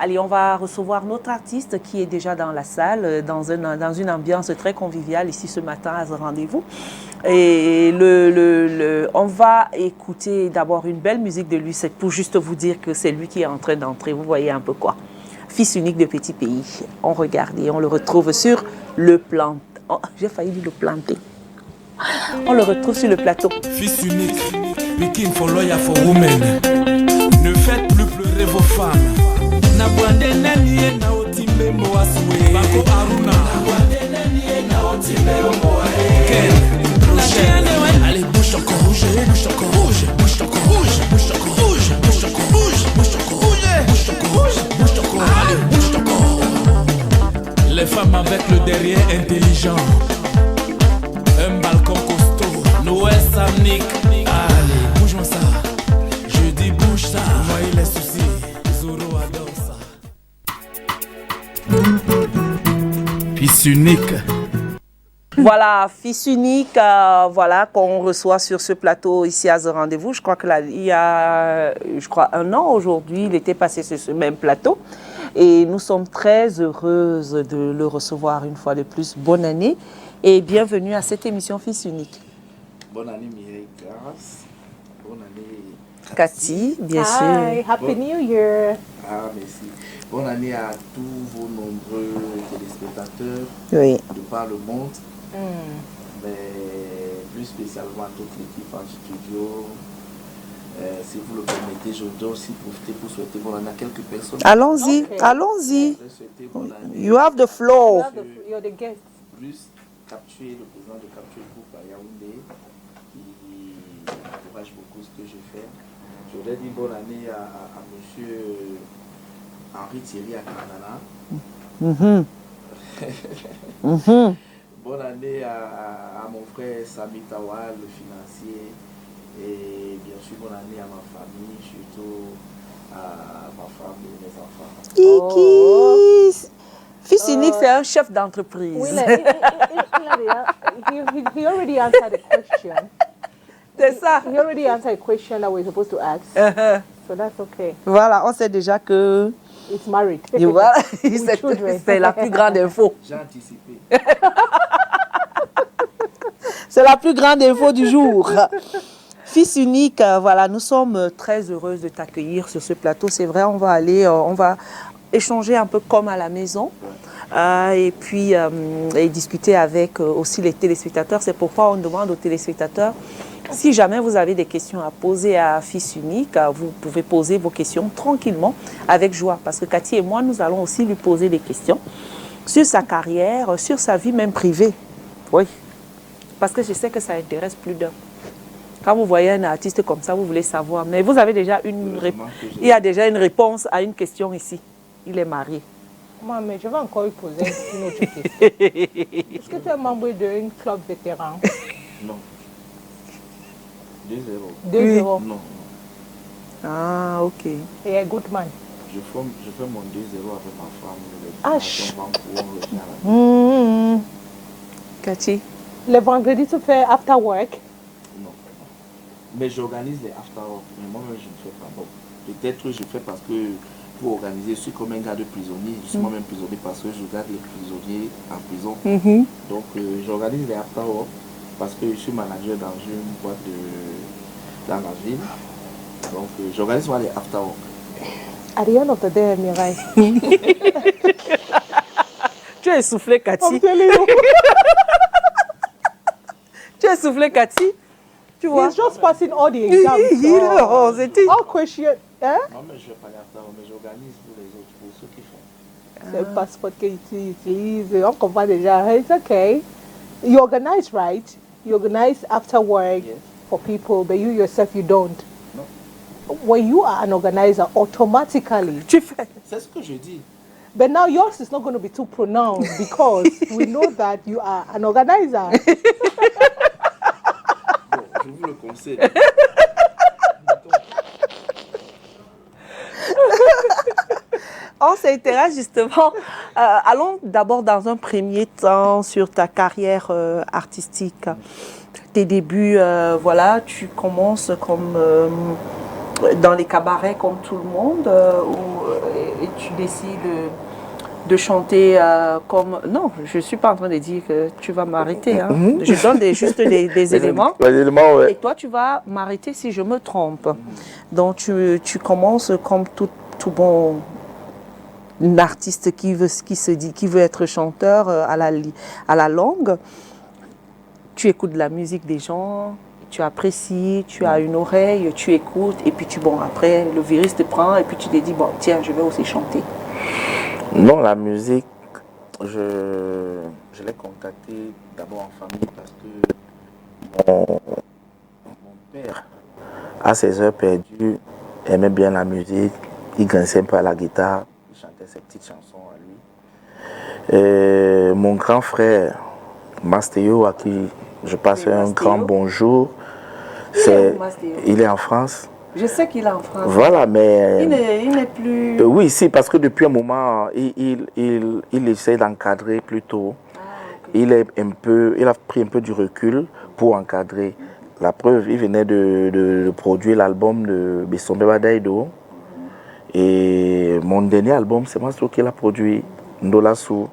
Allez, on va recevoir notre artiste qui est déjà dans la salle, dans une ambiance très conviviale ici ce matin à ce rendez-vous. Et on va écouter d'abord une belle musique de lui, c'est pour juste vous dire que c'est lui qui est en train d'entrer. Vous voyez un peu quoi. Fils unique de petit pays. On regarde et on le retrouve sur le plan. Oh, j'ai failli dire le planter. On le retrouve sur le plateau. Fils unique, speaking for lawyer for women. Ne faites plus pleurer vos femmes. Bako Aruna. Ken, allez, bouge ton corps rouge, bouge ton corps rouge, bouge ton corps rouge, bouge ton corps rouge, bouge ton corps rouge, bouge ton corps rouge, bouge ton corps rouge, bouge ton corps, allez, bouge ton corps. Les femmes avec le derrière intelligent. Un balcon costaud, Noël Samnik. Allez, bouge-moi ça. Je dis bouge ça. Moi il est souci, Zoro adore ça. Fils unique. Voilà, fils unique, voilà, qu'on reçoit sur ce plateau ici à The Rendez-vous. Je crois que là, il y a, un an aujourd'hui, il était passé sur ce même plateau. Et nous sommes très heureuses de le recevoir une fois de plus. Bonne année et bienvenue à cette émission Fils unique. Bonne année Mireille Grasse. Bonne année Cathy, bien sûr. Hi, Happy New Year. Ah, merci. Bonne année à tous vos nombreux téléspectateurs de par le monde. Mais plus spécialement à toute l'équipe en studio. Si vous le permettez, je dois aussi profiter pour souhaiter bonne année à quelques personnes. Allons-y, Okay. allons-y. Je souhaiter bonne année. You have the floor. You're the guest. Plus capturer le président de Capture Group à Yaoundé, qui encourage beaucoup ce que je fais. Je voudrais dire bonne année à monsieur Henri Thierry à Canana. Bonne année à mon frère Sami Tawal, le financier. Et bien sûr, bonne année à ma famille, surtout à ma femme et mes enfants. Kikis. Fils unique, c'est un chef d'entreprise. He already answered the question. C'est ça. He already answered a question that we're supposed to ask. So that's okay. Voilà, on sait déjà que It's married. voilà, With children. c'est la plus grande info. J'ai anticipé. C'est la plus grande info du jour. Fils unique, voilà, nous sommes très heureuses de t'accueillir sur ce plateau. C'est vrai, on va échanger un peu comme à la maison et puis et discuter avec aussi les téléspectateurs. C'est pourquoi on demande aux téléspectateurs, si jamais vous avez des questions à poser à Fils unique, vous pouvez poser vos questions tranquillement, avec joie. Parce que Cathy et moi, nous allons aussi lui poser des questions sur sa carrière, sur sa vie même privée. Oui, parce que je sais que ça intéresse plus d'un. Quand vous voyez un artiste comme ça, vous voulez savoir. Mais vous avez déjà il y a déjà une réponse à une question ici. Il est marié. Maman, mais je vais encore lui poser une autre question. Est-ce que tu es membre d'un club vétéran? Non. 2-0. 2-0. Non. Ah, ok. Et un good man. Je fais mon 2-0 avec ma femme. Ah, Cathy. Le vendredi, tu fais after work? Non. Mais j'organise les after work. Mais moi-même, je ne fais pas. Bon, peut-être que je fais parce que pour organiser, je suis comme un gars de prisonnier. Je suis moi-même prisonnier parce que je garde les prisonniers en prison. Donc, j'organise les after work parce que je suis manager dans une boîte dans la ville. Donc, j'organise moi les after work. At the end of the day, Mireille. Tu as essoufflé, Cathy. I'm telling you. Tu as essoufflé, Cathy. Tu vois. He's just passing all the exams. All questions. Eh? Non, mais je ne fais pas l'after work, mais j'organise pour les autres, pour ceux qui font. C'est le passeport que tu utilises. On comprend déjà. It's okay. You organize, right? You organize after work for people, but you yourself, you don't. No. When you are an organizer, automatically. Tu fais. C'est ce que je dis. But now yours is not going to be too pronounced because we know that you are an organizer. Bon, je vous le conseille. On s'intéresse justement. Allons d'abord dans un premier temps sur ta carrière artistique. Tes débuts, voilà, tu commences comme dans les cabarets comme tout le monde et tu décides de chanter comme... Non, je ne suis pas en train de dire que tu vas m'arrêter. Hein. Je donne juste des éléments. Les éléments, ouais. Et toi, tu vas m'arrêter si je me trompe. Donc, tu commences comme tout bon artiste qui veut être chanteur à la longue. Tu écoutes la musique des gens, tu apprécies, tu as une oreille, tu écoutes, et puis après, le virus te prend, et puis tu te dis, bon, tiens, je vais aussi chanter. Non, la musique, je l'ai contactée d'abord en famille parce que mon père, à ses heures perdues, aimait bien la musique, il grinçait un peu à la guitare, il chantait ses petites chansons à lui. Et mon grand frère, Mastéo, à qui je passe un grand bonjour, il est en France. Je sais qu'il est en France. Voilà, mais... Il n'est plus... oui, si, parce que depuis un moment, il essaie d'encadrer plutôt. Okay. Il a pris un peu du recul pour encadrer. La preuve, il venait de produire l'album de Bissombe Badaido. Et mon dernier album, c'est moi qui l'a produit, Ndolassou.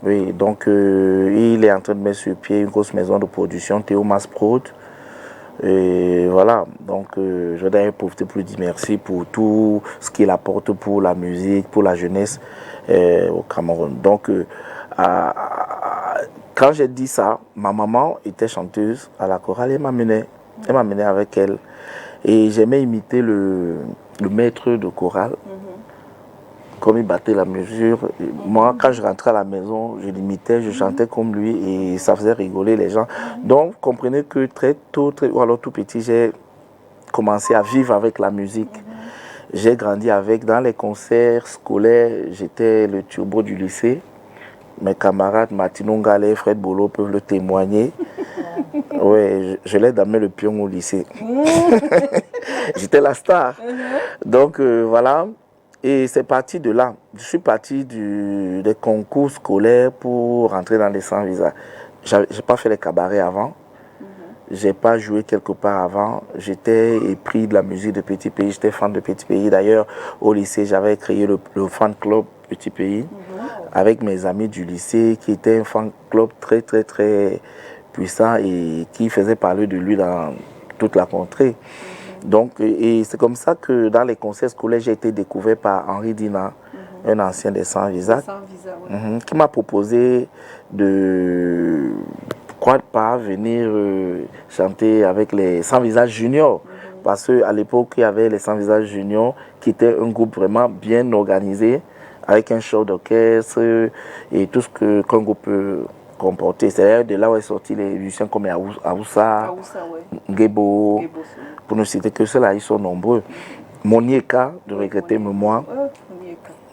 Oui, donc il est en train de mettre sur pied une grosse maison de production, Théo Mas Prod. Et voilà, donc je voudrais profiter pour lui dire merci pour tout ce qu'il apporte pour la musique, pour la jeunesse au Cameroun. Donc, quand j'ai dit ça, ma maman était chanteuse à la chorale et elle m'amenait avec elle. Et j'aimais imiter le maître de chorale. Comme il battait la mesure, moi quand je rentrais à la maison, je l'imitais, je chantais comme lui et ça faisait rigoler les gens. Donc comprenez que très tôt, ou alors tout petit, j'ai commencé à vivre avec la musique. J'ai grandi avec, dans les concerts scolaires, j'étais le turbo du lycée. Mes camarades Martino Ngale et Fred Bolo peuvent le témoigner. Ouais, je l'ai damé le pion au lycée. J'étais la star. Donc voilà. Et c'est parti de là. Je suis parti des concours scolaires pour rentrer dans les sans-visa. Je n'ai pas fait les cabarets avant. Je n'ai pas joué quelque part avant. J'étais épris de la musique de Petit Pays. J'étais fan de Petit Pays. D'ailleurs, au lycée, j'avais créé le fan club Petit Pays avec mes amis du lycée qui était un fan club très, très, très puissant et qui faisait parler de lui dans toute la contrée. Donc, et c'est comme ça que dans les concerts scolaires, j'ai été découvert par Henri Dina, un ancien des Sans-Visa, qui m'a proposé de, pourquoi pas, venir chanter avec les Sans-Visa Juniors. Parce qu'à l'époque, il y avait les Sans-Visa Juniors, qui étaient un groupe vraiment bien organisé, avec un show d'orchestre et tout ce qu'un groupe peut comporter. C'est de là où est sorti les musiciens comme Aoussa, Ngebo, pour ne citer que ceux-là, ils sont nombreux. Monieka, de regretter mémoire,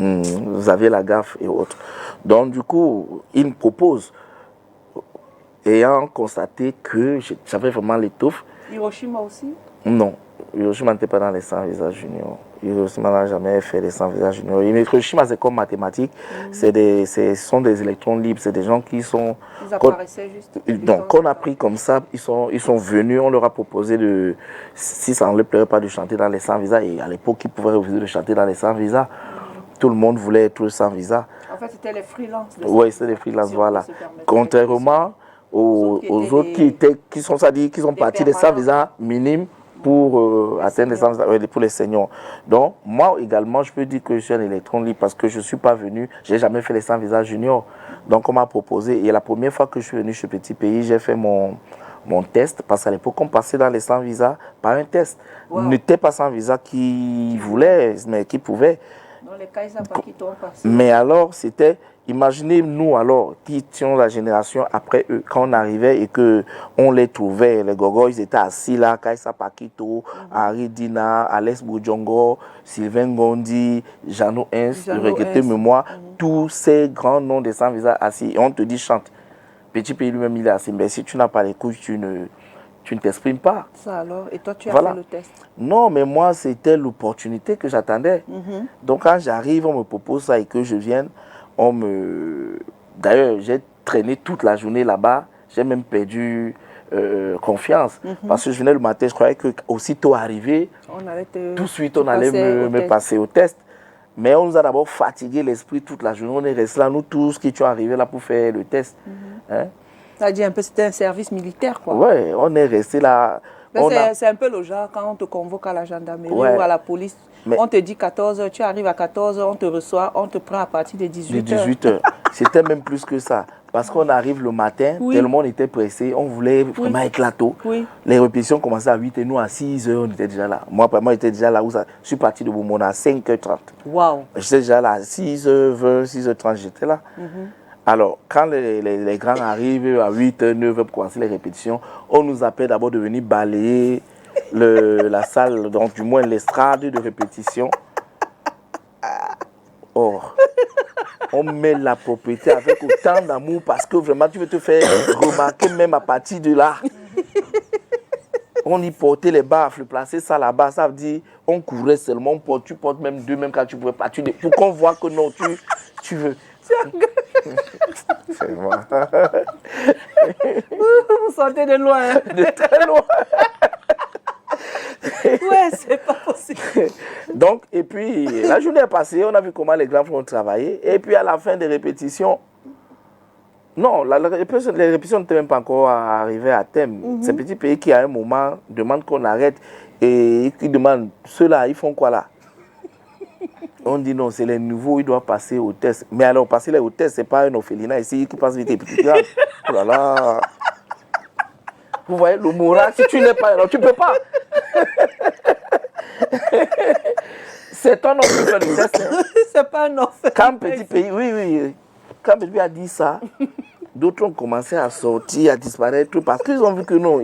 Xavier Lagaffe et autres. Donc du coup, il me propose, ayant constaté que j'avais vraiment l'étoffe. Hiroshima aussi? Non, Hiroshima n'était pas dans les Sans-Visa Juniors. Hiroshima n'a jamais fait les Sans-Visa Juniors. Hiroshima, c'est comme mathématiques. Ce sont des électrons libres. C'est des gens qui sont... Ils apparaissaient juste. Donc, on a pris comme ça. Ils sont venus. On leur a proposé de... Si ça ne leur plairait pas de chanter dans les Sans-Visa. Et à l'époque, ils pouvaient refuser de chanter dans les Sans-Visa. Tout le monde voulait être sans visa. En fait, c'était les freelances. Oui, c'était les freelances, voilà. Contrairement aux autres qui sont partis des sans-visa minimes pour atteindre les sans-visa, pour les seniors. Donc, moi également, je peux dire que je suis un électron libre parce que je ne suis pas venu, je n'ai jamais fait les sans-visa juniors. Donc, on m'a proposé, et la première fois que je suis venu chez Petit Pays, j'ai fait mon test, parce qu'à l'époque, on passait dans les sans-visa par un test. Wow. N'était pas sans-visa qui voulait, mais qui pouvait. Dans les cas, ils n'ont pas qui t'ont passé. Mais alors, c'était, imaginez-nous alors, qui étions la génération après eux, quand on arrivait et qu'on les trouvait, les gogos, ils étaient assis là, Kaisa Pakito, Henri Dina, Alex Boudjongo, Sylvain Gondi, Jeannot Hens, regretté mémoire, tous ces grands noms des sans-visa assis. Et on te dit, chante. Petit Pays lui-même, il est assis. Mais si tu n'as pas les couilles, tu ne t'exprimes pas. Ça alors, et toi tu as fait le test? Non, mais moi c'était l'opportunité que j'attendais. Donc quand j'arrive, on me propose ça et que je vienne, D'ailleurs, j'ai traîné toute la journée là-bas, j'ai même perdu confiance. Parce que je venais le matin, je croyais que aussitôt arrivé, On allait tout de suite, on allait me passer au test. Mais on nous a d'abord fatigué l'esprit toute la journée. On est restés là, nous tous qui étions arrivés là pour faire le test. Hein? Ça a dit un peu, c'était un service militaire, quoi. Ouais, on est restés là. C'est un peu le genre quand on te convoque à la gendarmerie Ouais. ou à la police. Mais on te dit 14h, tu arrives à 14h, on te reçoit, on te prend à partir de 18h. de 18h. C'était même plus que ça. Parce qu'on arrive le matin, Oui. tellement on était pressé, on voulait vraiment éclater. Oui. Les répétitions commençaient à 8 et nous à 6h, on était déjà là. Moi, j'étais déjà là où ça. Je suis parti de Boumona à 5h30. Waouh. J'étais déjà là à 6h20, 6h30, j'étais là. Alors, quand les grands arrivent à 8h, 9h pour commencer les répétitions, on nous appelle d'abord de venir balayer la salle, donc du moins l'estrade de répétition. Or, on met la propriété avec autant d'amour parce que vraiment tu veux te faire remarquer même à partir de là. On y portait les baffles, placer ça là-bas, ça veut dire on courait seulement, tu portes même deux, même quand tu ne pouvais pas. Pour qu'on voit que non, tu veux. C'est moi. Vous sortez de loin. Hein? De très loin. Ouais, c'est pas possible. Donc, et puis, la journée est passée, on a vu comment les grands ont travaillé. Et puis, à la fin des répétitions, non, les répétitions n'étaient même pas encore arrivées à thème. Ces petits pays qui, à un moment, demandent qu'on arrête et qui demandent, ceux-là, ils font quoi là? On dit non, c'est les nouveaux, ils doivent passer au test. Mais alors, passer au test, ce n'est pas un orphelinat ici qui passe vite et puis oh là là. Vous voyez, le moral, si tu n'es pas, alors tu ne peux pas. C'est un orphelin qui fait le test. Hein. C'est pas un orphelin. Quand petit pays, oui. Quand petit pays a dit ça, d'autres ont commencé à sortir, à disparaître, parce qu'ils ont vu que non.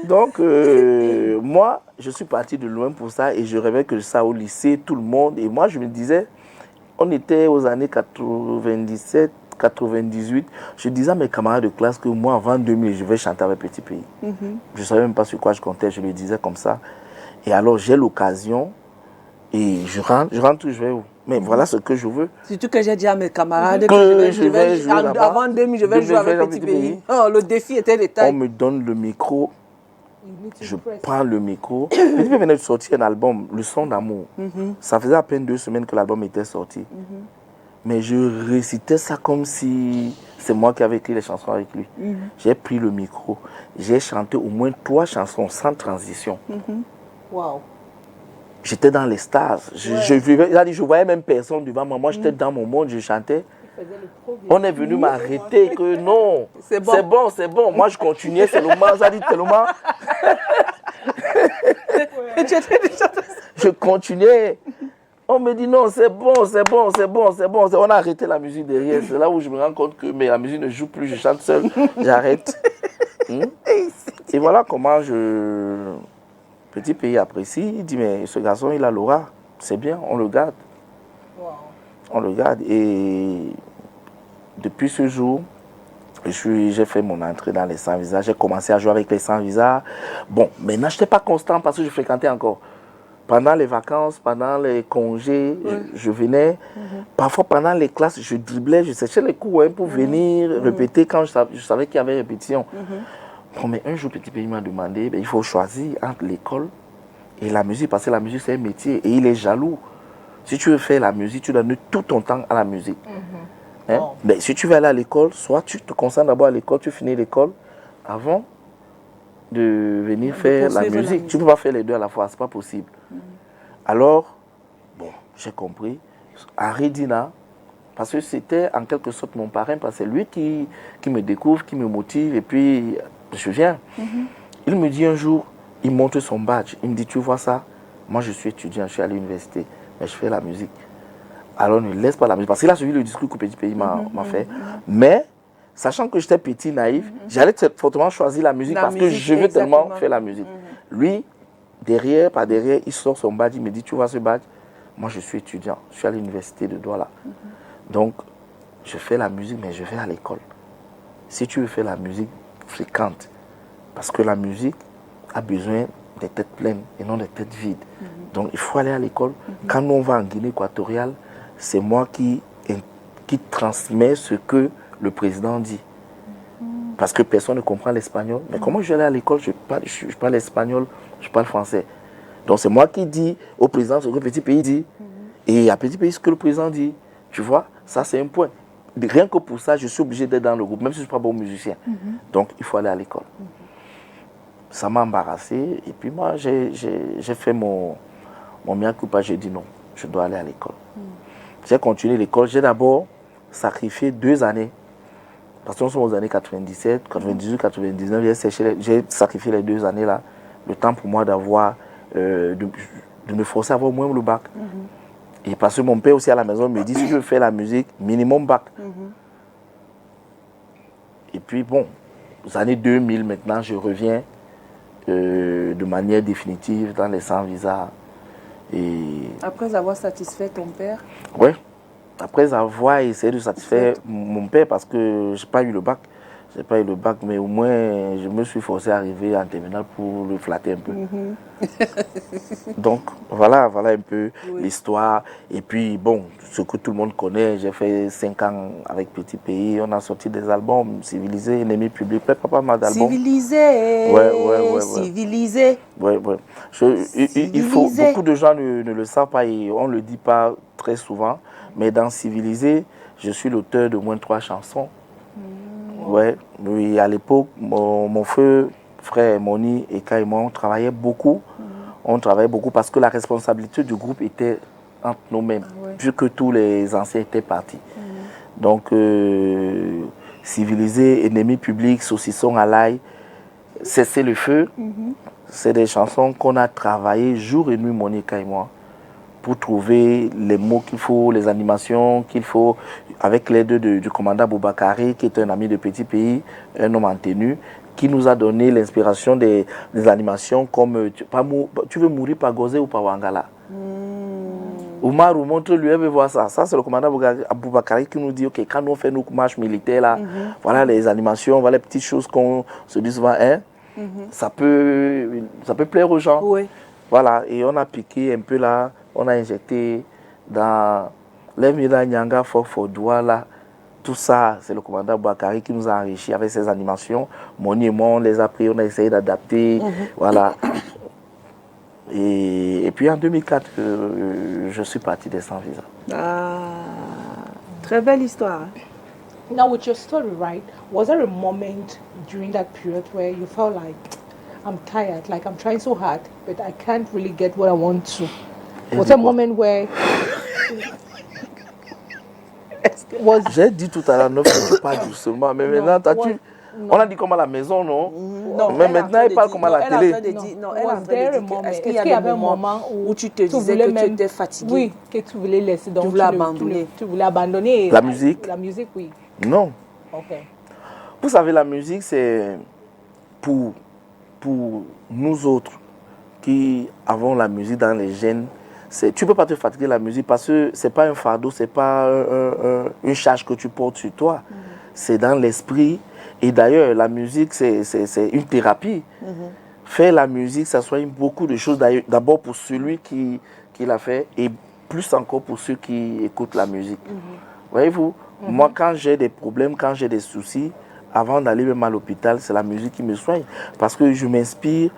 Donc, moi, je suis parti de loin pour ça et je rêvais que ça au lycée, tout le monde. Et moi, je me disais, on était aux années 97, 98. Je disais à mes camarades de classe que moi, avant 2000, je vais chanter avec Petit Pays. Je ne savais même pas sur quoi je comptais, je le disais comme ça. Et alors, j'ai l'occasion et je rentre, je vais où? Mais voilà ce que je veux. Surtout que j'ai dit à mes camarades que je vais jouer avant 2000, je vais jouer avec Petit Pays. Oh, le défi était de taille. On me donne le micro. Je prends le micro. Petit Pays venait de sortir un album, Le Son d'amour. Ça faisait à peine 2 semaines que l'album était sorti. Mais je récitais ça comme si c'est moi qui avais écrit les chansons avec lui. J'ai pris le micro. J'ai chanté au moins 3 chansons sans transition. Wow. J'étais dans les stars. Je voyais même personne devant moi. Moi, j'étais dans mon monde, je chantais. On est venu m'arrêter que non, c'est bon. Moi, je continuais seulement. Ça dit tellement. Je continuais. On me dit non, c'est bon. On a arrêté la musique derrière. C'est là où je me rends compte que la musique ne joue plus. Je chante seul. J'arrête. Et voilà comment Petit Pays apprécie. Il dit mais ce garçon, il a l'aura. C'est bien, on le garde. On le garde et depuis ce jour, j'ai fait mon entrée dans les sans-visas. J'ai commencé à jouer avec les sans-visas. Bon, maintenant, je n'étais pas constant parce que je fréquentais encore. Pendant les vacances, pendant les congés, je venais. Parfois, pendant les classes, je driblais, je séchais les cours pour venir répéter quand je savais qu'il y avait répétition. Bon, mais un jour, Petit Pays m'a demandé, il faut choisir entre l'école et la musique parce que la musique, c'est un métier et il est jaloux. Si tu veux faire la musique, tu donnes tout ton temps à la musique. Hein? Mais si tu veux aller à l'école, soit tu te concentres d'abord à l'école, tu finis l'école avant de venir faire la musique. Tu ne peux pas faire les deux à la fois, ce n'est pas possible. Alors, bon, j'ai compris. Henri Dina, parce que c'était en quelque sorte mon parrain, parce que c'est lui qui me découvre, qui me motive, et puis je viens. Il me dit un jour, il montre son badge, il me dit, tu vois ça? Moi, je suis étudiant, je suis à l'université, mais je fais la musique. Alors ne laisse pas la musique. Parce qu'il a suivi le discours que Petit Pays m'a fait. Mais, sachant que j'étais petit, naïf, j'allais fortement choisir la musique parce que je veux tellement faire la musique. Lui, derrière, par derrière, il sort son badge, il me dit, tu vois ce badge? Moi, je suis étudiant, je suis à l'université de Douala. Donc, je fais la musique, mais je vais à l'école. Si tu veux faire la musique, fréquente. Parce que la musique a besoin des têtes pleines et non des têtes vides. Donc, il faut aller à l'école. Quand on va en Guinée équatoriale, c'est moi qui transmets ce que le président dit. Parce que personne ne comprend l'espagnol. Mais comment je vais aller à l'école, je parle espagnol, je parle français. Donc c'est moi qui dis au président ce que le petit pays dit. Et à petit pays ce que le président dit. Tu vois, ça c'est un point. Rien que pour ça, je suis obligé d'être dans le groupe, même si je ne suis pas bon musicien. Donc il faut aller à l'école. Ça m'a embarrassé. Et puis moi, j'ai fait mon mea culpa. J'ai dit non, je dois aller à l'école. J'ai continué l'école. J'ai d'abord sacrifié 2 années. Parce que nous sommes aux années 97, 98, 99. J'ai sacrifié les 2 années là. Le temps pour moi d'avoir, de me forcer à avoir au moins le bac. Et parce que mon père aussi à la maison me dit, si je veux faire la musique, minimum bac. Et puis bon, aux années 2000 maintenant, je reviens de manière définitive dans les sans visa. Et Après avoir satisfait ton père? oui, après avoir essayé de satisfaire mon père parce que je n'ai pas eu le bac. Je n'ai pas eu le bac, mais au moins je me suis forcé à arriver en terminale pour le flatter un peu. Donc voilà un peu l'histoire. Et puis bon, ce que tout le monde connaît, j'ai fait 5 ans avec Petit Pays. On a sorti des albums, Civilisé, Ennemi public, pas mal d'albums. Civilisé. Ouais. Civilisé. Ouais. Il faut, beaucoup de gens ne le savent pas et on ne le dit pas très souvent. Mais dans Civilisé, je suis l'auteur de moins de 3 chansons. Ouais, oui, à l'époque, mon feu, frère Moni et Kai et moi, on travaillait beaucoup. On travaillait beaucoup parce que la responsabilité du groupe était entre nous-mêmes, vu que tous les anciens étaient partis. Donc, Civilisé, Ennemi public, Saucisson à l'ail, Cesser le feu, c'est des chansons qu'on a travaillées jour et nuit, Moni et Kai et moi, pour trouver les mots qu'il faut, les animations qu'il faut, avec l'aide du commandant Boubakari, qui est un ami de Petit Pays, un homme en tenue, qui nous a donné l'inspiration des animations comme tu veux mourir par Gozé ou par Wangala. Oumarou, montre-lui, elle veut voir ça. Ça, c'est le commandant Boubakari qui nous dit, ok, quand nous faisons nos marches militaires, là, voilà les animations, voilà les petites choses qu'on se dit souvent, hein, ça peut plaire aux gens. Oui. Voilà, et on a piqué un peu là, on a injecté dans les Mira Nyanga, Fodoua, là, tout ça, c'est le commandant Bakari qui nous a enrichi avec ses animations. Moni et moi, on les a pris, on a essayé d'adapter, voilà. Et puis en 2004, je suis parti des sans visa. Ah, très belle histoire. Now, with your story, right, was there a moment during that period where you felt like, I'm tired, like I'm trying so hard, but I can't really get what I want to? Was there a moment where... J'ai dit tout à l'heure, ne fais pas doucement, mais maintenant, on a dit comme à la maison, non? Non, mais maintenant, elle parle comme à la télé. Est-ce qu'il y avait un moment où tu te disais que tu étais fatigué? Oui, que tu voulais laisser. Donc tu voulais abandonner. Tu voulais abandonner la musique? La musique, oui. Non. Ok. Vous savez, la musique, c'est pour nous autres qui avons la musique dans les gènes. Tu ne peux pas te fatiguer de la musique parce que ce n'est pas un fardeau, ce n'est pas une charge que tu portes sur toi. C'est dans l'esprit. Et d'ailleurs, la musique, c'est une thérapie. Faire la musique, ça soigne beaucoup de choses. D'abord pour celui qui l'a fait et plus encore pour ceux qui écoutent la musique. Voyez-vous, moi, quand j'ai des problèmes, quand j'ai des soucis, avant d'aller même à l'hôpital, c'est la musique qui me soigne. Parce que je m'inspire,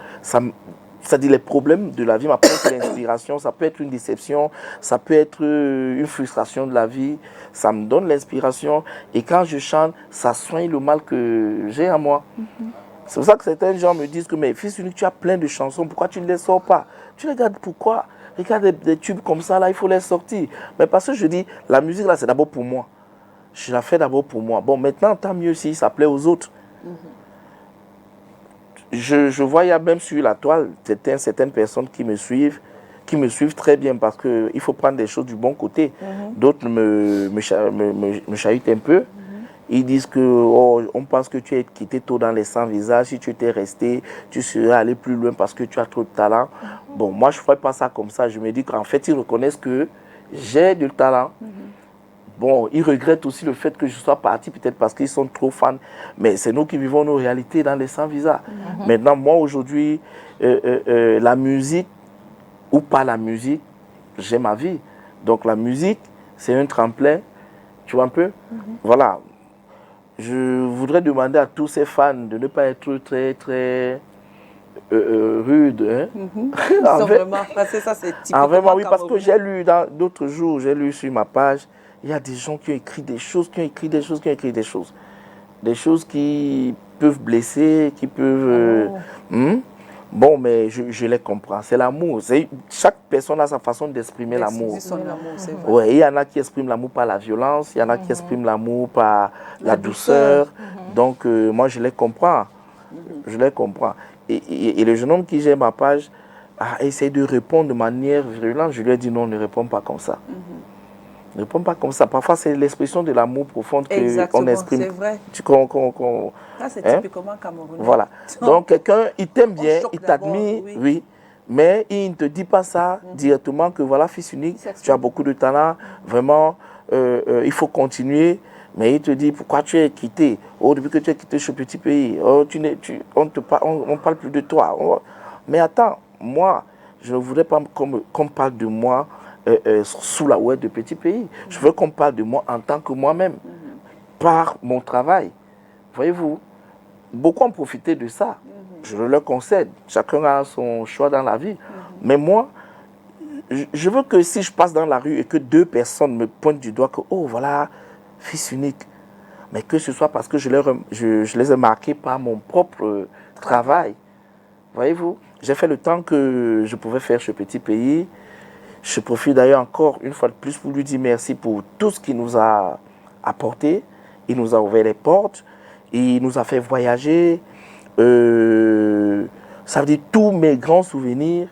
c'est-à-dire les problèmes de la vie m'apportent l'inspiration, ça peut être une déception, ça peut être une frustration de la vie, ça me donne l'inspiration et quand je chante, ça soigne le mal que j'ai en moi. C'est pour ça que certains gens me disent que mais fils unique, tu as plein de chansons, pourquoi tu ne les sors pas? Tu les gardes pourquoi? Regarde des tubes comme ça, là, il faut les sortir. Mais parce que je dis, la musique là, c'est d'abord pour moi. Je la fais d'abord pour moi. Bon, maintenant, tant mieux si ça plaît aux autres. Je vois, il y a même sur la toile, certaines personnes qui me suivent très bien parce qu'il faut prendre des choses du bon côté. D'autres me chahutent un peu. Ils disent que on pense que tu es quitté tôt dans les sans visages. Si tu étais resté, tu serais allé plus loin parce que tu as trop de talent. Bon, moi, je ne ferais pas ça comme ça. Je me dis qu'en fait, ils reconnaissent que j'ai du talent. Bon, ils regrettent aussi le fait que je sois parti, peut-être parce qu'ils sont trop fans. Mais c'est nous qui vivons nos réalités dans les sans-visa. Maintenant, moi, aujourd'hui, la musique ou pas la musique, j'ai ma vie. Donc, la musique, c'est un tremplin, tu vois un peu. Voilà. je voudrais demander à tous ces fans de ne pas être très, très rudes. Hein? Ils sont vraiment, parce que ça c'est typiquement Vraiment, oui, parce que camerounais. j'ai lu dans d'autres jours, j'ai lu sur ma page, il y a des gens qui ont écrit des choses, qui ont écrit des choses, qui ont écrit des choses. Des choses qui peuvent blesser, qui peuvent... Bon, mais je les comprends. C'est l'amour. Chaque personne a sa façon d'exprimer l'amour. Son amour, c'est vrai. Ouais, il y en a qui expriment l'amour par la violence, il y en a qui expriment l'amour par la douceur. Donc, moi, je les comprends. Je les comprends. Et le jeune homme qui gère ma page a essayé de répondre de manière virulente. Je lui ai dit non, ne réponds pas comme ça. Ne réponds pas comme ça. Parfois, c'est l'expression de l'amour profond qu'on exprime. C'est vrai. Ça, c'est typiquement camerounais. Voilà. Donc, quelqu'un, il t'aime bien, il t'admire, oui. oui. Mais il ne te dit pas ça directement que voilà, fils unique, tu as beaucoup de talent, vraiment, il faut continuer. Mais il te dit, pourquoi tu es quitté? Oh, depuis que tu es quitté ce petit pays, oh, on ne parle plus de toi. Mais attends, moi, je ne voudrais pas qu'on parle de moi sous la ouate de petit pays. Je veux qu'on parle de moi en tant que moi-même, par mon travail. Voyez-vous, beaucoup ont profité de ça. Je le concède. Chacun a son choix dans la vie. Mais moi, je veux que si je passe dans la rue et que 2 personnes me pointent du doigt que, oh, voilà, fils unique, mais que ce soit parce que je les ai marqués par mon propre travail. Voyez-vous, j'ai fait le temps que je pouvais faire ce petit pays. Je profite d'ailleurs encore une fois de plus pour lui dire merci pour tout ce qu'il nous a apporté. Il nous a ouvert les portes, il nous a fait voyager. Ça veut dire tous mes grands souvenirs,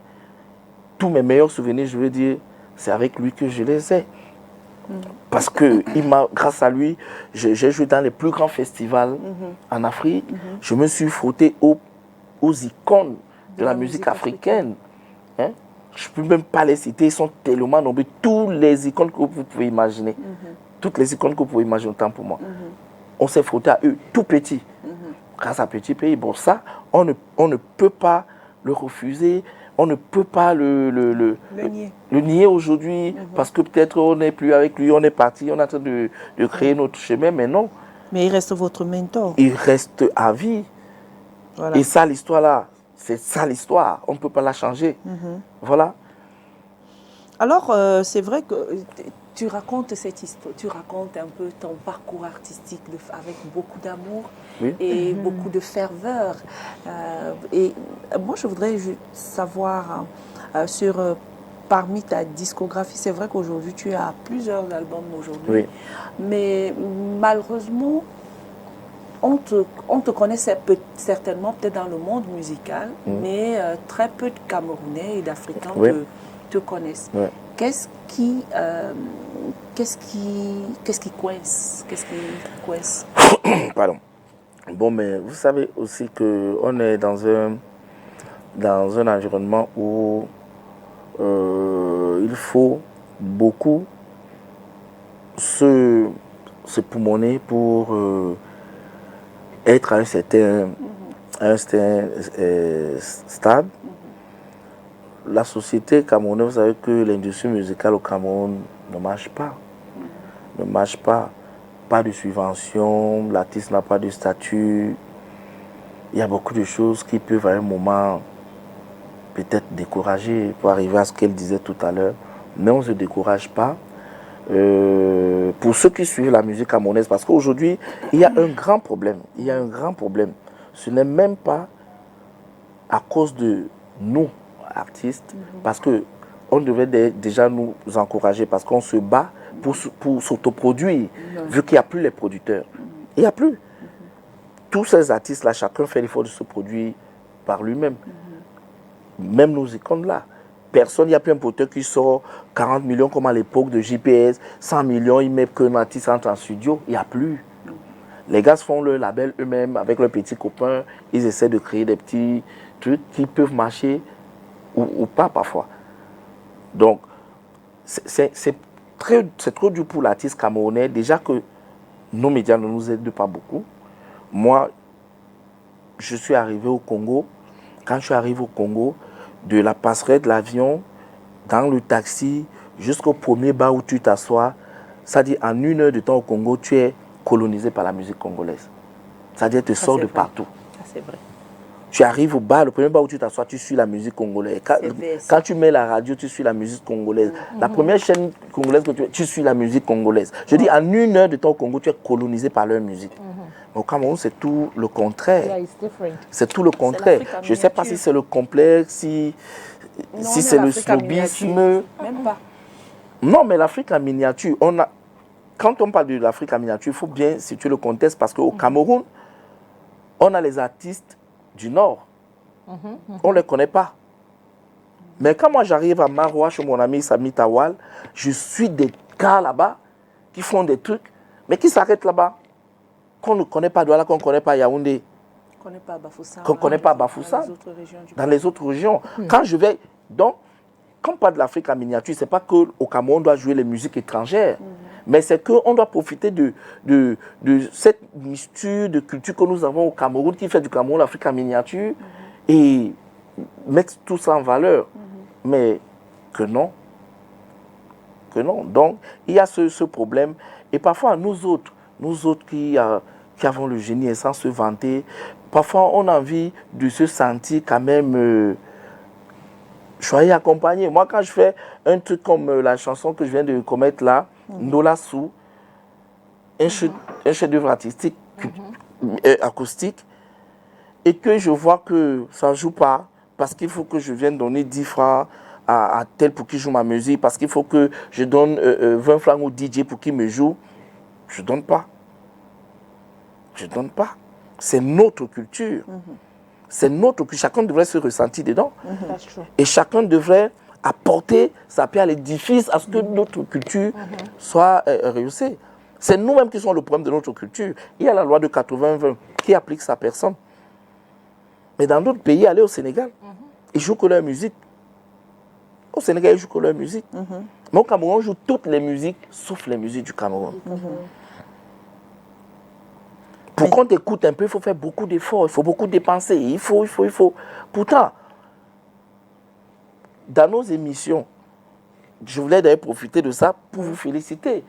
tous mes meilleurs souvenirs, je veux dire, c'est avec lui que je les ai. Parce que grâce à lui, j'ai joué dans les plus grands festivals en Afrique. Je me suis frotté aux icônes de la musique africaine. Hein? Je ne peux même pas les citer, ils sont tellement nombreux. Tous les icônes que vous pouvez imaginer. Toutes les icônes que vous pouvez imaginer, autant pour moi. On s'est frotté à eux, tout petits. Grâce à Petit Pays. Bon, ça, on ne peut pas le refuser. On ne peut pas le nier aujourd'hui parce que peut-être on n'est plus avec lui, on est parti, on est en train de créer notre chemin, mais non. Mais il reste votre mentor. Il reste à vie. Voilà. Et ça, l'histoire-là, c'est ça l'histoire. On ne peut pas la changer. Voilà. Alors, c'est vrai que tu racontes cette histoire, tu racontes un peu ton parcours artistique avec beaucoup d'amour et beaucoup de ferveur. Et moi, je voudrais savoir parmi ta discographie, c'est vrai qu'aujourd'hui, tu as plusieurs albums aujourd'hui, mais malheureusement, on te connaissait certainement peut-être dans le monde musical, mais très peu de Camerounais et d'Africains te connaissent. Qu'est-ce qui coince? Pardon. Bon, mais vous savez aussi qu'on est dans un environnement où il faut beaucoup se poumonner pour être à un certain stade. La société camerounaise, vous savez que l'industrie musicale au Cameroun ne marche pas. Ne marche pas. Pas de subvention, l'artiste n'a pas de statut. Il y a beaucoup de choses qui peuvent à un moment peut-être décourager pour arriver à ce qu'elle disait tout à l'heure. Mais on ne se décourage pas. Pour ceux qui suivent la musique camerounaise, parce qu'aujourd'hui, il y a un grand problème. Il y a un grand problème. Ce n'est même pas à cause de nous, artistes, parce qu'on devait déjà nous encourager, parce qu'on se bat pour s'autoproduire, vu qu'il n'y a plus les producteurs. Il n'y a plus. Tous ces artistes-là, chacun fait l'effort de se produire par lui-même. Même nos icônes-là. Personne, il n'y a plus un producteur qui sort 40 millions comme à l'époque de JPS, 100 millions, il met qu'un artiste entre en studio. Il n'y a plus. Les gars font le label eux-mêmes avec leurs petits copains. Ils essaient de créer des petits trucs qui peuvent marcher ou pas parfois. Donc, c'est trop dur pour l'artiste camerounais. Déjà que nos médias ne nous aident pas beaucoup. Moi, je suis arrivé au Congo. Quand je suis arrivé au Congo, de la passerelle de l'avion, dans le taxi, jusqu'au premier bar où tu t'assois, ça dit en 1 heure de temps au Congo, tu es colonisé par la musique congolaise. C'est-à-dire, elle te sort de vrai. partout. Ça, c'est vrai. Tu arrives au bar, le premier bar où tu t'assois, tu suis la musique congolaise. Quand tu mets la radio, tu suis la musique congolaise. La première chaîne congolaise que tu suis la musique congolaise. Je dis, en 1 heure de temps au Congo, tu es colonisé par leur musique. Mais au Cameroun, c'est tout le contraire. Yeah, it's different. C'est tout le contraire. l'Afrique en Je ne sais pas si miniature. c'est le complexe, si Non, c'est le l'Afrique en snobisme. miniature. Même pas. Non, mais l'Afrique en miniature, quand on parle de l'Afrique en miniature, il faut bien situer le contexte parce qu'au Cameroun, on a les artistes du Nord. On ne les connaît pas. Mais quand moi j'arrive à Maroua chez mon ami Sami Tawal, je suis des gars là-bas qui font des trucs, mais qui s'arrêtent là-bas. Qu'on ne connaît pas Douala, qu'on ne connaît pas Yaoundé, Qu'on ne connaît pas Bafoussam. qu'on ne connaît pas Bafoussam, Dans les autres régions du dans les autres régions. Quand je vais. Donc, quand on parle de l'Afrique en miniature, ce n'est pas qu'au Cameroun, on doit jouer les musiques étrangères, mais c'est qu'on doit profiter de cette mixture de culture que nous avons au Cameroun, qui fait du Cameroun l'Afrique en miniature, et mettre tout ça en valeur. Mais que non. Que non. Donc, il y a ce problème. Et parfois, nous autres qui avons le génie et sans se vanter, parfois on a envie de se sentir quand même choyé, accompagné. Moi, quand je fais un truc comme la chanson que je viens de commettre là, Ndola Sou, un chef-d'œuvre artistique acoustique, et que je vois que ça ne joue pas, parce qu'il faut que je vienne donner 10 francs à tel pour qu'il joue ma musique, parce qu'il faut que je donne 20 francs au DJ pour qu'il me joue, je ne donne pas. Je ne donne pas. C'est notre culture. C'est notre culture. Chacun devrait se ressentir dedans. That's true. Et chacun devrait apporter sa pierre à l'édifice à ce que notre culture soit réussie. C'est nous-mêmes qui sommes le problème de notre culture. Il y a la loi de 80-20 qui applique sa personne. Mais dans d'autres pays, allez au Sénégal, ils jouent que leur musique. Au Sénégal, ils jouent que leur musique. Mais au Cameroun, on joue toutes les musiques, sauf les musiques du Cameroun. Pour qu'on t'écoute un peu, il faut faire beaucoup d'efforts, il faut beaucoup dépenser, il faut. Pourtant, dans nos émissions, je voulais d'ailleurs profiter de ça pour vous féliciter.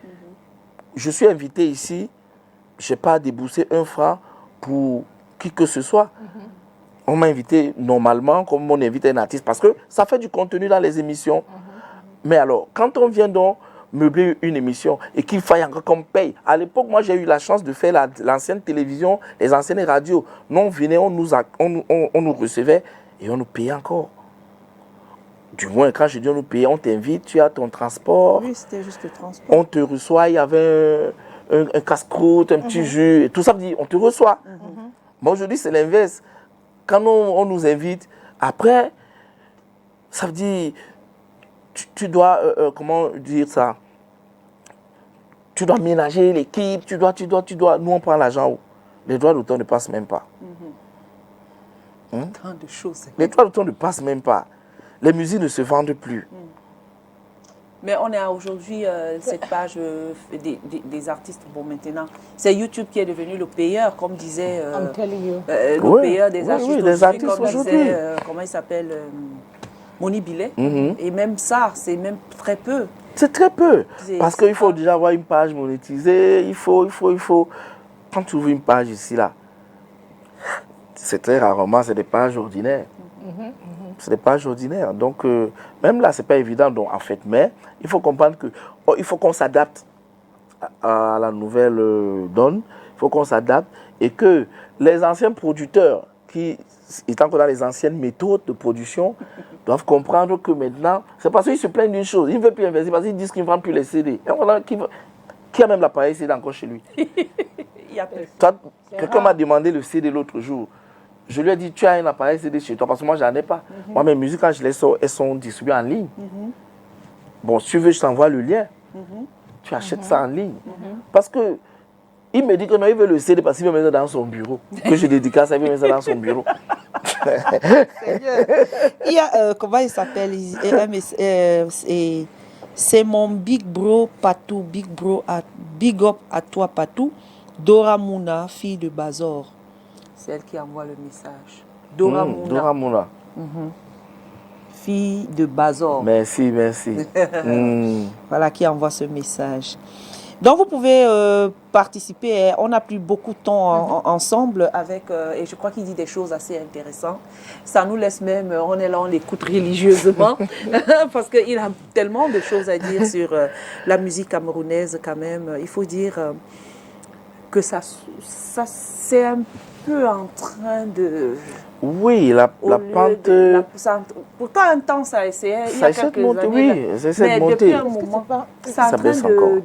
Je suis invité ici, je n'ai pas déboursé 1 franc pour qui que ce soit. On m'a invité normalement, comme on invite un artiste, parce que ça fait du contenu dans les émissions. Mais alors, quand on vient donc meubler une émission et qu'il faille encore qu'on paye. À l'époque, moi, j'ai eu la chance de faire l'ancienne télévision, les anciennes radios. Nous, on venait, on nous recevait et on nous payait encore. Du moins, quand je dis on nous payait, on t'invite, tu as ton transport. Oui, c'était juste le transport. On te reçoit, il y avait un casse-croûte, un petit jus, et tout ça, on te reçoit. Moi, aujourd'hui, c'est l'inverse. Quand on nous invite, après, ça veut dire... Tu dois, comment dire ça? Tu dois ménager l'équipe, tu dois. Nous, on prend l'argent où? Les droits d'auteur ne passent même pas. Tant de choses. Les droits d'auteur ne passent même pas. Les musiques ne se vendent plus. Mais on est aujourd'hui, cette page des artistes. Bon, maintenant, c'est YouTube qui est devenu le payeur, comme disait I'm telling you. le payeur des artistes. Oui, des artistes comme aujourd'hui. disait, comment il s'appelle Moni Billet. Et même ça, c'est même très peu. C'est très peu. Parce c'est qu'il faut pas- déjà avoir une page monétisée. Il faut. Quand tu ouvres une page ici, là, c'est très rarement, c'est des pages ordinaires. C'est des pages ordinaires. Donc, même là, c'est pas évident. Donc, en fait, mais il faut comprendre que il faut qu'on s'adapte à la nouvelle donne. Il faut qu'on s'adapte et que les anciens producteurs qui étant encore dans les anciennes méthodes de production, doivent comprendre que maintenant, c'est parce qu'ils se plaignent d'une chose, ils ne veulent plus investir, parce qu'ils disent qu'ils ne vendent plus les CD. Et voilà, qui a même l'appareil CD encore chez lui? Il y a peu. Quelqu'un m'a demandé le CD l'autre jour. Je lui ai dit, tu as un appareil CD chez toi, parce que moi, je n'en ai pas. Moi, mes musiques, quand je les sors, elles sont distribuées en ligne. Bon, si tu veux, je t'envoie le lien. Tu achètes ça en ligne. Parce que il me dit que non, il veut le CD parce qu'il veut mettre ça dans son bureau. Que je dédicace, il veut mettre ça dans son bureau. Il y a, comment il s'appelle c'est mon big bro Patou, big up à toi Patou, Dora Mouna, fille de Bazor. C'est elle qui envoie le message. Dora Mouna, Dora Mouna. fille de Bazor. Merci. Voilà qui envoie ce message. Donc, vous pouvez participer. On n'a plus beaucoup de temps ensemble avec, et je crois qu'il dit des choses assez intéressantes. Ça nous laisse même, on est là, on l'écoute religieusement, parce qu'il a tellement de choses à dire sur la musique camerounaise quand même. Il faut dire que ça c'est un peu en train de... Oui, la pente... pourtant, un temps, ça essayait. Ça essaie de monter, oui, ça essaie de monter. Depuis un moment, c'est en train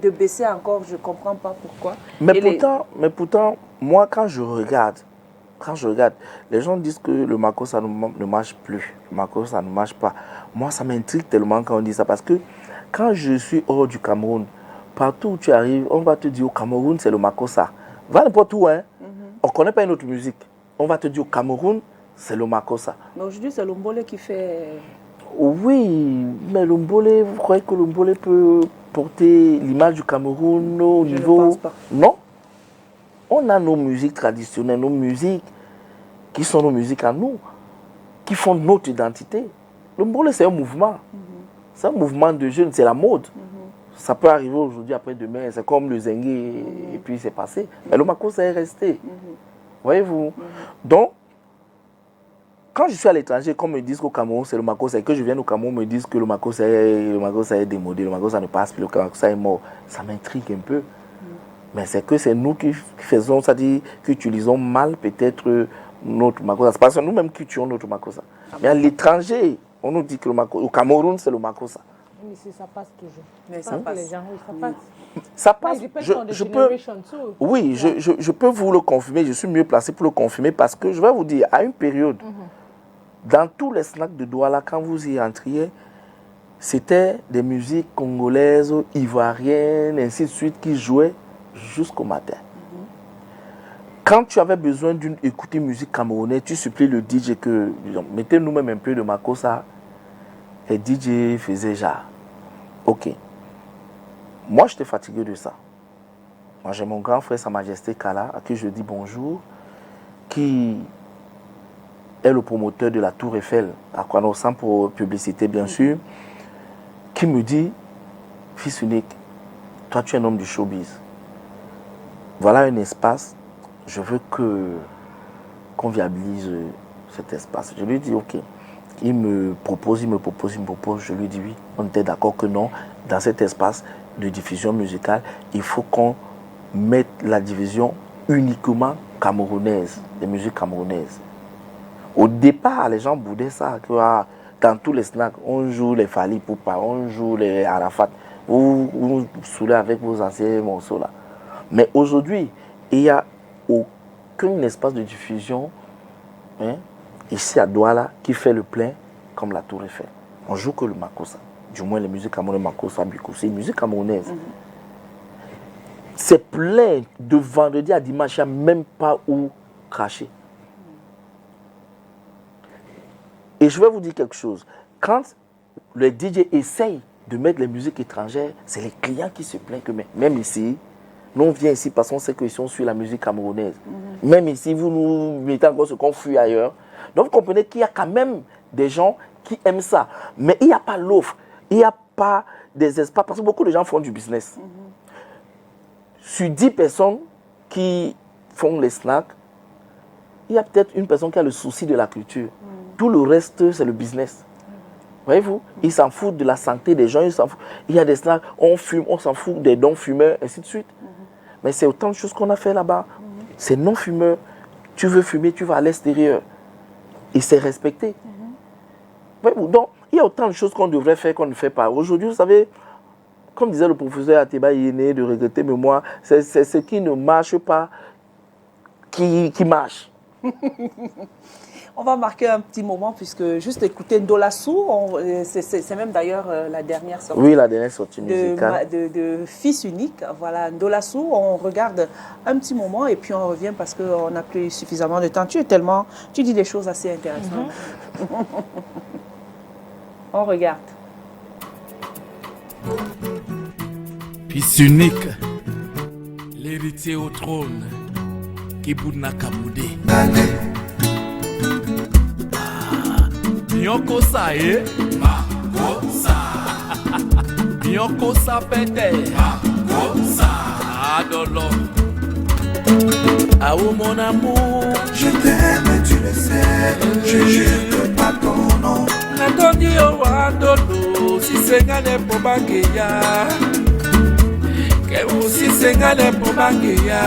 de baisser encore. Je ne comprends pas pourquoi. Mais pourtant, moi, quand je regarde, les gens disent que le makossa ne marche plus. Le makossa ne marche pas. Moi, ça m'intrigue tellement quand on dit ça. Parce que quand je suis hors du Cameroun, partout où tu arrives, on va te dire au Cameroun, c'est le makossa. Va n'importe où, hein. On ne connaît pas une autre musique. On va te dire au Cameroun, c'est le makossa. Mais aujourd'hui, c'est l'Ombole qui fait... Oui, mais l'Ombole, vous croyez que l'Ombole peut porter l'image du Cameroun au niveau... Je ne pense pas. Non. On a nos musiques traditionnelles, nos musiques qui sont nos musiques à nous, qui font notre identité. L'Ombole, c'est un mouvement. C'est un mouvement de jeunes, c'est la mode. Ça peut arriver aujourd'hui, après-demain, c'est comme le zengue et puis c'est passé. Mais le makossa est resté. Voyez-vous? Donc, quand je suis à l'étranger, qu'on me dise qu'au Cameroun, c'est le makossa, et que je vienne au Cameroun, me disent que le makossa est démodé, le makossa ne passe plus, le makossa est mort, ça m'intrigue un peu. Mais c'est que c'est nous qui faisons, c'est-à-dire qui utilisons mal peut-être notre makossa. C'est parce que nous-mêmes qui tuons notre makossa. Mais à l'étranger, on nous dit que au Cameroun, c'est le makossa. Mais si ça passe toujours. Mais ça passe. Les gens, oui, ça passe. Ça passe. Je peux, oui, je peux vous le confirmer. Je suis mieux placé pour le confirmer parce que je vais vous dire, à une période, dans tous les snacks de Douala, quand vous y entriez, c'était des musiques congolaises, ivoiriennes, ainsi de suite, qui jouaient jusqu'au matin. Quand tu avais besoin d'écouter musique camerounaise, tu supplies le DJ que, mettez nous-mêmes un peu de makossa. Et DJ faisait genre, ok. Moi, j'étais fatigué de ça. Moi, j'ai mon grand frère, Sa Majesté Kala, à qui je dis bonjour, qui est le promoteur de la Tour Eiffel, à Kwanosan pour publicité, bien sûr, qui me dit, fils unique, toi, tu es un homme du showbiz. Voilà un espace, je veux qu'on viabilise cet espace. Je lui dis, ok. Il me propose, je lui dis oui. On était d'accord que non, dans cet espace de diffusion musicale, il faut qu'on mette la division uniquement camerounaise, des musiques camerounaises. Au départ, les gens boudaient ça, que dans tous les snacks, on joue les Fali Poupa, on joue les Arafat, vous saoulez avec vos anciens morceaux là. Mais aujourd'hui, il n'y a aucun espace de diffusion, hein, ici à Douala, qui fait le plein comme la Tour Eiffel. On joue que le makossa. Du moins les musiques camerounaises, makossa, biko, c'est une musique camerounaise. C'est plein de vendredi à dimanche, il n'y a même pas où cracher. Et je vais vous dire quelque chose. Quand les DJ essayent de mettre les musiques étrangères, c'est les clients qui se plaignent que même ici, nous on vient ici parce qu'on sait qu'ils sont sur la musique camerounaise. Même ici, vous nous mettez encore ce qu'on fuit ailleurs. Donc vous comprenez qu'il y a quand même des gens qui aiment ça. Mais il n'y a pas l'offre, il n'y a pas des espaces, parce que beaucoup de gens font du business. Sur 10 personnes qui font les snacks, il y a peut-être une personne qui a le souci de la culture. Tout le reste, c'est le business. Voyez-vous, ils s'en foutent de la santé des gens, ils s'en foutent. Il y a des snacks, on fume, on s'en fout des non-fumeurs, ainsi de suite. Mais c'est autant de choses qu'on a fait là-bas. C'est non-fumeur. Tu veux fumer, tu vas à l'extérieur. Et c'est respecté. Voyez-vous, donc, il y a autant de choses qu'on devrait faire qu'on ne fait pas. Aujourd'hui, vous savez, comme disait le professeur Ateba Yéné de regretter, mais moi, c'est ce qui ne marche pas qui marche. On va marquer un petit moment, puisque juste écouter Ndolassou, c'est même d'ailleurs la dernière sortie. Oui, la dernière sortie musicale. De Fils unique. Voilà, Ndolassou, on regarde un petit moment et puis on revient parce qu'on n'a plus suffisamment de temps. Tu dis des choses assez intéressantes. On regarde. Fils unique, l'héritier au trône, Kibouna Kaboudé. Nyokosa Makosa Nyokosa pete comme ça. Adolo. Ah oh mon amour, Je t'aime, tu le sais, je jure que pas ton nom. Natondi o adolo, si sengane po bangeya. Que si sengane po bangeya.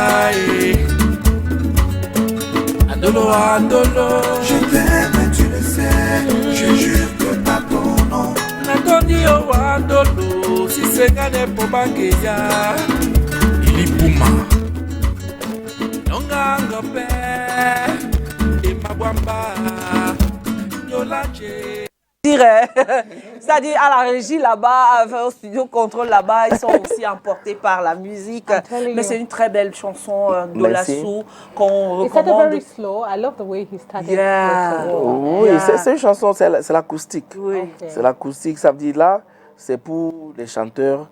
Adolo, adolo. Je t'aime, tu le sais, je jure que pas ton nom. Natondi o adolo, si sengane po bangeya. Il puma. Nonganga pe, et ma wamba, yolache. C'est-à-dire à la régie là-bas, au studio contrôle là-bas, ils sont aussi emportés par la musique. Mais c'est une très belle chanson de Lassou qu'on He started recommande. very slow. I love the way he started. Yeah. Oui, c'est une chanson, c'est l'acoustique. Oui. Okay. C'est l'acoustique, ça veut dire là, c'est pour les chanteurs,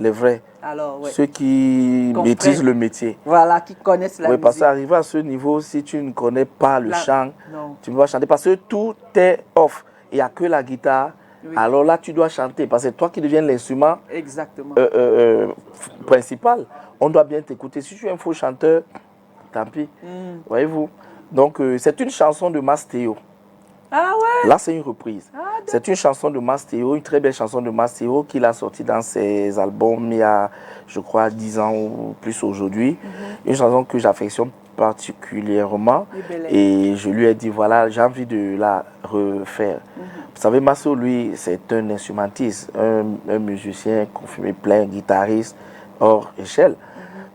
les vrais, Alors, ouais. ceux qui Comprennent. maîtrisent le métier. Voilà, qui connaissent la Oui, musique. parce qu'arriver à ce niveau, si tu ne connais pas le chant, non. tu ne peux pas chanter parce que tout est off. Il n'y a que la guitare. Oui. Alors là, tu dois chanter parce que toi qui deviens l'instrument Exactement. principal, on doit bien t'écouter. Si tu es un faux chanteur, tant pis. Voyez-vous. Donc, c'est une chanson de Mastéo. Ah ouais? Là, c'est une reprise. C'est une chanson de Mastéo, une très belle chanson de Mastéo qu'il a sortie dans ses albums il y a, je crois, 10 ans ou plus aujourd'hui. Une chanson que j'affectionne particulièrement. Et je lui ai dit, voilà, j'ai envie de la refaire. Vous savez, Mastéo, lui, c'est un instrumentiste, un musicien confirmé plein, guitariste, hors échelle.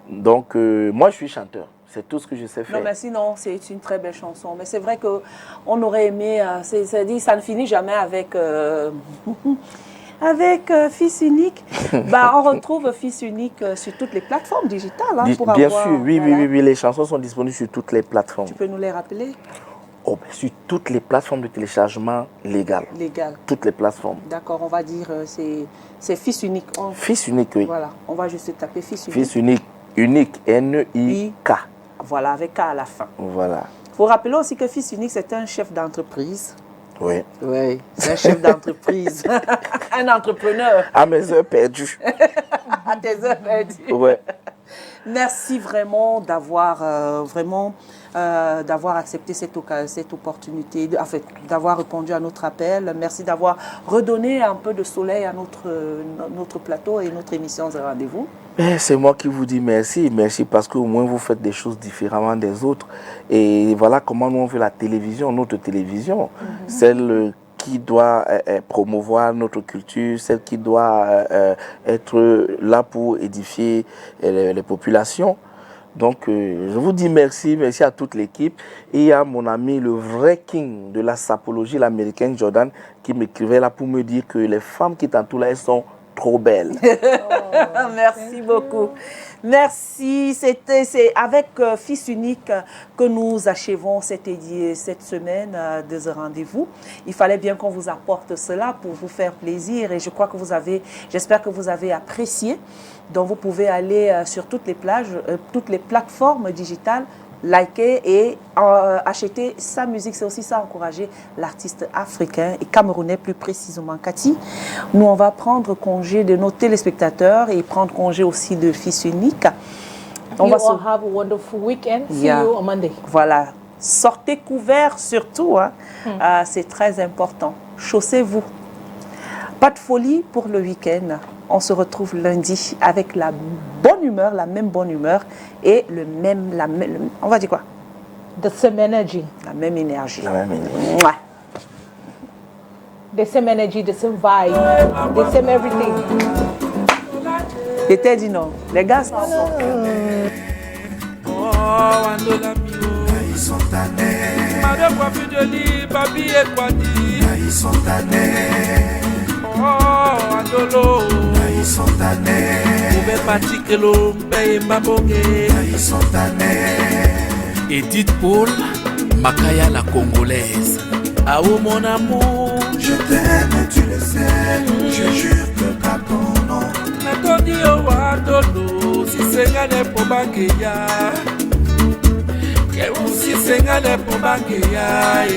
Donc, moi, je suis chanteur. C'est tout ce que je sais faire. Non, mais sinon, c'est une très belle chanson. Mais c'est vrai qu'on aurait aimé, c'est-à-dire, ça ne finit jamais avec, avec Fils Unique. Bah, on retrouve Fils Unique sur toutes les plateformes digitales. Hein, pour Bien avoir, sûr, oui, voilà. oui, les chansons sont disponibles sur toutes les plateformes. Tu peux nous les rappeler? Oh, ben, sur toutes les plateformes de téléchargement légal. Légal. Toutes les plateformes. D'accord, on va dire, c'est Fils Unique. Fils unique, oui. Voilà, on va juste taper Fils Unique. Fils unique, unique, N-I-K. Voilà, avec K à la fin. Voilà. Il faut rappeler aussi que Fils Unique, c'est un chef d'entreprise. Oui. Oui, c'est un chef d'entreprise. Un entrepreneur. À mes heures perdues. À tes heures perdues. Ouais. Merci vraiment d'avoir d'avoir accepté cette opportunité, d'avoir répondu à notre appel. Merci d'avoir redonné un peu de soleil à notre plateau et notre émission The Rendez-vous. C'est moi qui vous dis merci. Merci parce qu'au moins vous faites des choses différemment des autres. Et voilà comment nous on fait la télévision, notre télévision. Celle qui doit promouvoir notre culture, celle qui doit être là pour édifier les populations. Donc, je vous dis merci, merci à toute l'équipe et à mon ami, le vrai king de la sapologie, l'américaine Jordan, qui m'écrivait là pour me dire que les femmes qui t'entourent là, elles sont trop belles. Merci beaucoup. Merci. C'est avec Fils Unique que nous achevons cette semaine de ce rendez-vous. Il fallait bien qu'on vous apporte cela pour vous faire plaisir et je crois que j'espère que vous avez apprécié. Donc vous pouvez aller sur toutes les plateformes digitales, liker et acheter sa musique. C'est aussi ça, encourager l'artiste africain et camerounais plus précisément. Cathy, nous on va prendre congé de nos téléspectateurs et prendre congé aussi de Fils Unique. You all have a wonderful weekend. See you on Monday. Voilà. Sortez couverts surtout, hein. C'est très important. Chaussez-vous. Pas de folie pour le week-end. On se retrouve lundi avec la même bonne humeur et on va dire quoi? The same energy. La même énergie. La même énergie. Mouah. The same energy, the same vibe, the same everything. Je t'ai dit non. Les gars sont Oh, Andola Mio. Ils sont tannés, Madame Wafi de Li, Babi et Kwadi. ils sont tannés, Oh, Andolo. ils sont tannés, Oube Patikelo, Mbe Mbabonge. ils sont tannés. Edith Paul, Makaya la Congolaise. Ah oh mon amour. Je t'aime, tu le sais, je jure que pas ton nom. Natondi o Andolo, si sengane po bangeya. Que si sengane po bangeya.